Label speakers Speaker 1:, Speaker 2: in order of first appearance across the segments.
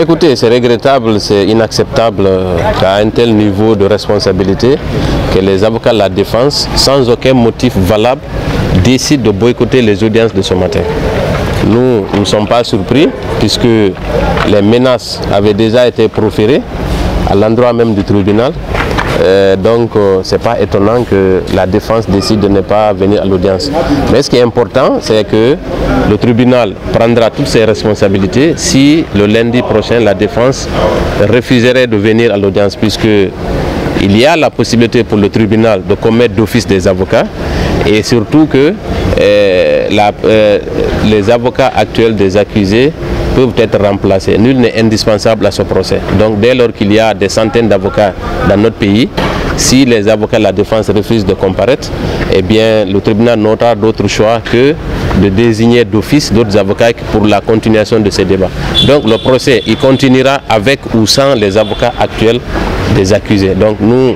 Speaker 1: Écoutez, c'est regrettable, c'est inacceptable qu'à un tel niveau de responsabilité, que les avocats de la défense, sans aucun motif valable, décident de boycotter les audiences de ce matin. Nous ne sommes pas surpris puisque les menaces avaient déjà été proférées à l'endroit même du tribunal. Donc ce n'est pas étonnant que la défense décide de ne pas venir à l'audience. Mais ce qui est important, c'est que le tribunal prendra toutes ses responsabilités si le lundi prochain la défense refuserait de venir à l'audience, puisque il y a la possibilité pour le tribunal de commettre d'office des avocats et surtout que les avocats actuels des accusés peuvent être remplacés. Nul n'est indispensable à ce procès. Donc dès lors qu'il y a des centaines d'avocats dans notre pays, si les avocats de la défense refusent de comparaître, eh bien le tribunal n'aura d'autre choix que de désigner d'office d'autres avocats pour la continuation de ces débats. Donc le procès, il continuera avec ou sans les avocats actuels des accusés. Donc nous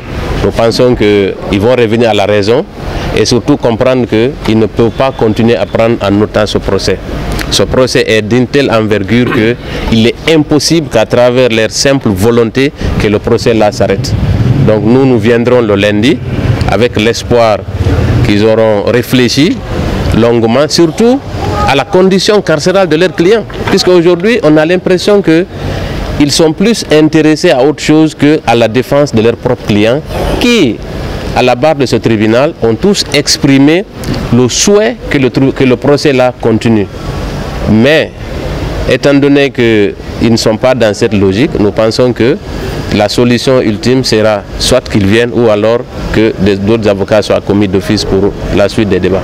Speaker 1: pensons qu'ils vont revenir à la raison et surtout comprendre qu'ils ne peuvent pas continuer à prendre en otage ce procès. Ce procès est d'une telle envergure qu'il est impossible qu'à travers leur simple volonté que le procès là s'arrête. Donc nous viendrons le lundi avec l'espoir qu'ils auront réfléchi longuement, surtout à la condition carcérale de leurs clients. Puisque aujourd'hui on a l'impression qu'ils sont plus intéressés à autre chose qu'à la défense de leurs propres clients qui, à la barre de ce tribunal, ont tous exprimé le souhait que le procès là continue. Mais, étant donné qu'ils ne sont pas dans cette logique, nous pensons que la solution ultime sera soit qu'ils viennent ou alors que d'autres avocats soient commis d'office pour la suite des débats.